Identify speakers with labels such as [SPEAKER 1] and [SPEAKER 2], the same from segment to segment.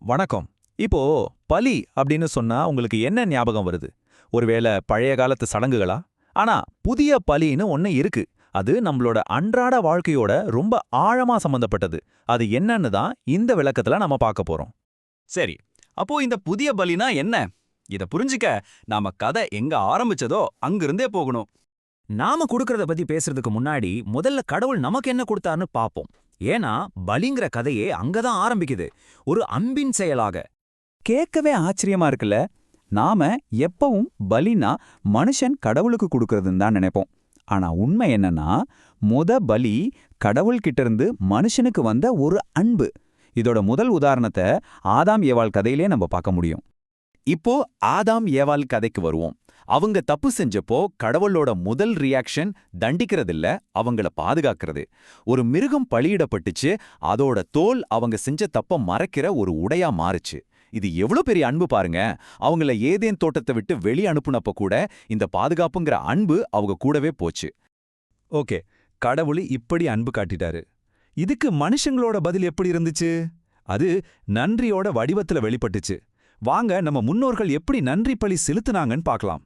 [SPEAKER 1] வணக்கம். இப்போ பலி அப்படின்னு சொன்னா உங்களுக்கு என்ன ஞாபகம் வருது? ஒருவேளை பழைய காலத்து சடங்குகளா? ஆனா புதிய பலின்னு ஒண்ணு இருக்கு. அது நம்மளோட அன்றாட வாழ்க்கையோட ரொம்ப ஆழமா சம்பந்தப்பட்டது. அது என்னன்னு தான் இந்த விளக்கத்துல நம்ம பார்க்க போறோம்.
[SPEAKER 2] சரி, அப்போ இந்த புதிய பலினா என்ன? இத புரிஞ்சுக்க நாம கதை எங்க ஆரம்பிச்சதோ அங்கிருந்தே போகணும்.
[SPEAKER 3] நாம குடுக்கறத பத்தி பேசுறதுக்கு முன்னாடி முதல்ல கடவுள் நமக்கு என்ன கொடுத்தாருன்னு பாப்போம். ஏன்னா பலிங்கிற கதையே அங்கதான் ஆரம்பிக்குது, ஒரு அன்பின் செயலாக.
[SPEAKER 4] கேட்கவே ஆச்சரியமா இருக்குல்ல. நாம எப்பவும் பலினா மனுஷன் கடவுளுக்கு கொடுக்கறதுன்னு தான் நினைப்போம். ஆனா உண்மை என்னன்னா, பலி கடவுள்கிட்ட இருந்து மனுஷனுக்கு வந்த ஒரு அன்பு. இதோட முதல் உதாரணத்தை ஆதாம் ஏவாள் கதையிலே நம்ம பார்க்க முடியும்.
[SPEAKER 5] இப்போ ஆதாம் ஏவாள் கதைக்கு வருவோம். அவங்க தப்பு செஞ்சப்போ கடவுளோட முதல் ரியாக்ஷன் தண்டிக்கிறதில்ல, அவங்கள பாதுகாக்கிறது. ஒரு மிருகம் பலியிடப்பட்டுச்சு, அதோட தோல் அவங்க செஞ்ச தப்ப மறைக்கிற ஒரு உடையா மாறுச்சு. இது எவ்வளவு பெரிய அன்பு பாருங்க. அவங்கள ஏதேன் தோட்டத்தை விட்டு வெளியே அனுப்புனப்ப கூட இந்த பாதுகாப்புங்கிற அன்பு அவங்க கூடவே போச்சு.
[SPEAKER 1] ஓகே, கடவுள் இப்படி அன்பு காட்டிட்டாரு. இதுக்கு மனுஷங்களோட பதில் எப்படி இருந்துச்சு? அது நன்றியோட வடிவத்துல வெளிப்பட்டுச்சு. வாங்க நம்ம முன்னோர்கள் எப்படி நன்றி பலி செலுத்துனாங்கன்னு பார்க்கலாம்.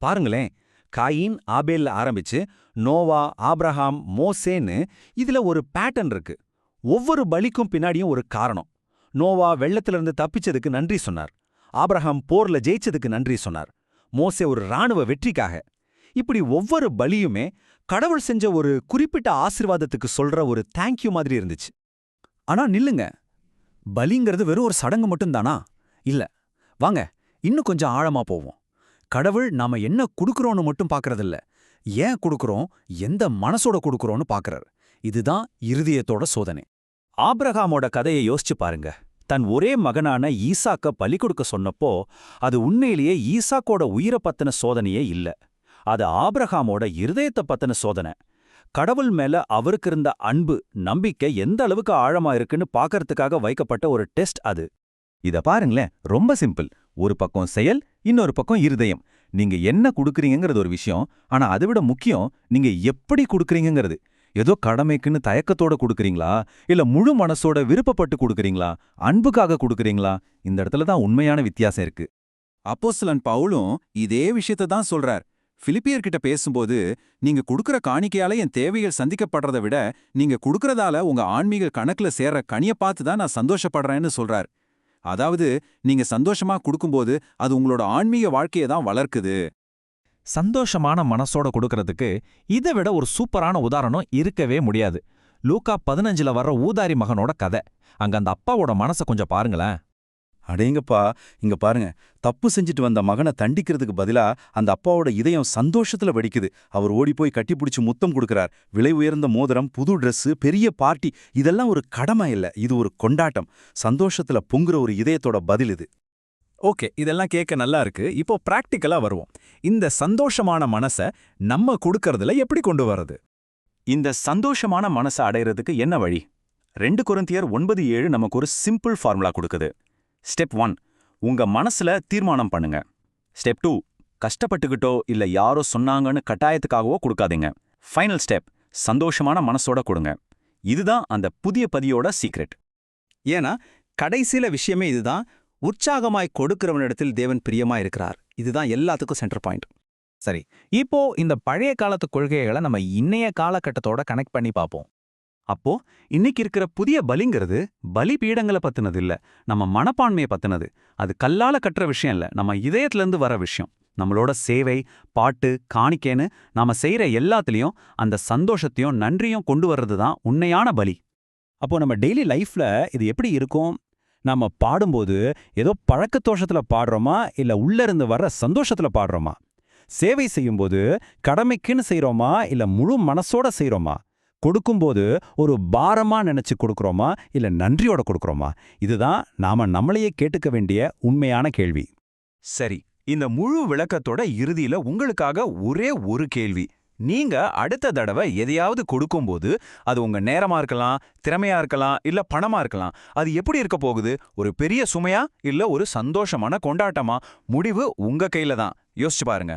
[SPEAKER 3] பாருங்களேன், காயின் ஆபேல்ல ஆரம்பிச்சு நோவா, ஆப்ரஹாம், மோசேன்னு இதுல ஒரு பேட்டர்ன் இருக்கு. ஒவ்வொரு பலிக்கும் பின்னாடியும் ஒரு காரணம். நோவா வெள்ளத்திலிருந்து தப்பிச்சதுக்கு நன்றி சொன்னார். ஆப்ரஹாம் போர்ல ஜெயிச்சதுக்கு நன்றி சொன்னார். மோசே ஒரு இராணுவ வெற்றிக்காக. இப்படி ஒவ்வொரு பலியுமே கடவுள் செஞ்ச ஒரு குறிப்பிட்ட ஆசீர்வாதத்துக்கு சொல்ற ஒரு தேங்க்யூ மாதிரி இருந்துச்சு. ஆனா நில்லுங்க, பலிங்கிறது வெறும் ஒரு சடங்கு மட்டும்தானா? இல்ல. வாங்க இன்னும் கொஞ்சம் ஆழமா போவோம். கடவுள் நாம என்ன குடுக்கறோம்னு மட்டும் பார்க்கறதில்ல, ஏன் குடுக்கறோம், எந்த மனசோட குடுக்கறோம்னு பார்க்கறார். இதுதான் இருதயத்தோட சோதனை. ஆபிரகாமோட கதையை யோசிச்சு பாருங்க. தன் ஒரே மகனான ஈசாக்க பலி கொடுக்க சொன்னப்போ அது உண்மையிலேயே ஈசாக்கோட உயிரை பத்தின சோதனையே இல்ல. அது ஆபிரகாமோட இருதயத்தை பத்தின சோதனை. கடவுள் மேல அவருக்கு இருந்த அன்பு, நம்பிக்கை எந்த அளவுக்கு ஆழமா இருக்குன்னு பார்க்கறதுக்காக வைக்கப்பட்ட ஒரு டெஸ்ட் அது.
[SPEAKER 4] இத பாருங்களேன், ரொம்ப சிம்பிள். ஒரு பக்கம் செயல், இன்னொரு பக்கம் இருதயம். நீங்க என்ன குடுக்குறீங்கிறது ஒரு விஷயம், ஆனா அதை விட முக்கியம் நீங்க எப்படி குடுக்குறீங்கிறது. ஏதோ கடமைக்குன்னு தயக்கத்தோட குடுக்குறீங்களா, இல்ல முழு மனசோட விருப்பப்பட்டு குடுக்குறீங்களா, அன்புக்காக குடுக்குறீங்களா? இந்த இடத்துல தான் உண்மையான வித்தியாசம் இருக்கு.
[SPEAKER 5] அப்போஸ்தலன் பவுலும் இதே விஷயத்தை தான் சொல்றார். பிலிப்பியர்கிட்ட பேசும்போது, நீங்க குடுக்கற காணிக்கையால என் தேவைகள் சந்திக்கப்படுறதை விட நீங்க குடுக்கறதால உங்க ஆன்மீக கணக்குல சேர்ற கனிய பார்த்து தான் நான் சந்தோஷப்படுறேன்னு சொல்றார். அதாவது நீங்க சந்தோஷமா கொடுக்கும்போது அது உங்களோட ஆன்மீக வாழ்க்கையை தான் வளர்க்குது.
[SPEAKER 1] சந்தோஷமான மனசோட கொடுக்கறதுக்கு இதை விட ஒரு சூப்பரான உதாரணம் இருக்கவே முடியாது. லூக்கா 15ல வர்ற ஊதாரி மகனோட கதை. அங்க அந்த அப்பாவோட மனசை கொஞ்சம் பாருங்களேன்.
[SPEAKER 6] அடேங்கப்பா, இங்க பாருங்க. தப்பு செஞ்சுட்டு வந்த மகனை தண்டிக்கிறதுக்கு பதிலா அந்த அப்பாவோட இதயம் சந்தோஷத்துல வெடிக்குது. அவர் ஓடிப்போய் கட்டிப்பிடிச்சு முத்தம் கொடுக்கறார். விலை உயர்ந்த மோதிரம், புது ட்ரெஸ், பெரிய பார்ட்டி, இதெல்லாம் ஒரு கடமை இல்ல, இது ஒரு கொண்டாட்டம். சந்தோஷத்துல பொங்குற ஒரு இதயத்தோட பதில் இது.
[SPEAKER 1] ஓகே, இதெல்லாம் கேட்க நல்லா இருக்கு. இப்போ பிராக்டிக்கலா வருவோம். இந்த சந்தோஷமான மனசை நம்ம கொடுக்கறதுல எப்படி கொண்டு வர்றது?
[SPEAKER 2] இந்த சந்தோஷமான மனசை அடையிறதுக்கு என்ன வழி? 2 கொரிந்தியர் 9:7 நமக்கு ஒரு சிம்பிள் ஃபார்முலா கொடுக்குது. ஸ்டெப் 1, உங்க மனசுல தீர்மானம் பண்ணுங்க. ஸ்டெப் 2, கஷ்டப்பட்டுக்கிட்டோ இல்ல யாரோ சொன்னாங்கன்னு கட்டாயத்துக்காகவோ கொடுக்காதீங்க. ஃபைனல் ஸ்டெப், சந்தோஷமான மனசோட கொடுங்க. இதுதான் அந்த புதிய பதியோட சீக்ரெட்.
[SPEAKER 3] ஏன்னா கடைசியில விஷயமே இதுதான். உற்சாகமாய் கொடுக்கிறவனிடத்தில் தேவன் பிரியமா இருக்கிறார். இதுதான் எல்லாத்துக்கும் சென்டர் பாயிண்ட்.
[SPEAKER 1] சரி, இப்போ இந்த பழைய காலத்து கொள்கைகளை நம்ம இன்னைய காலகட்டத்தோட கனெக்ட் பண்ணி பார்ப்போம்.
[SPEAKER 2] அப்போ இன்னைக்கு இருக்கிற புதிய பலிங்கிறது பலி பீடங்களை பத்தினது இல்ல, நம்ம மனப்பான்மையை பத்தினது. அது கல்லால கட்டுற விஷயம் இல்ல, நம்ம இதயத்திலேருந்து வர விஷயம். நம்மளோட சேவை, பாட்டு, காணிக்கேன்னு நாம செய்யற எல்லாத்துலயும் அந்த சந்தோஷத்தையும் நன்றியும் கொண்டு வர்றது தான் உண்மையான பலி.
[SPEAKER 3] அப்போ நம்ம டெய்லி லைஃப்ல இது எப்படி இருக்கும்? நாம பாடும்போது ஏதோ பழக்கத்தோஷத்துல பாடுறோமா, இல்ல உள்ள இருந்து வர்ற சந்தோஷத்துல பாடுறோமா? சேவை செய்யும்போது கடமைக்குன்னு செய்றோமா, இல்ல முழு மனசோட செய்றோமா? கொடுக்கும்போது ஒரு பாரமா நினைச்சு கொடுக்கறோமா, இல்ல நன்றியோட கொடுக்கறோமா? இதுதான் நாம நம்மளையே கேட்டுக்க வேண்டிய உண்மையான கேள்வி.
[SPEAKER 2] சரி, இந்த முழு விளக்கத்தோட இறுதியில உங்களுக்காக ஒரே ஒரு கேள்வி. நீங்க அடுத்த தடவை எதையாவது கொடுக்கும்போது அது உங்க நேரமா இருக்கலாம், திறமையா இருக்கலாம், இல்ல பணமா இருக்கலாம். அது எப்படி இருக்க போகுது? ஒரு பெரிய சுமையா இல்ல ஒரு சந்தோஷமான கொண்டாட்டமா? முடிவு உங்க கையில தான். யோசிச்சு பாருங்க.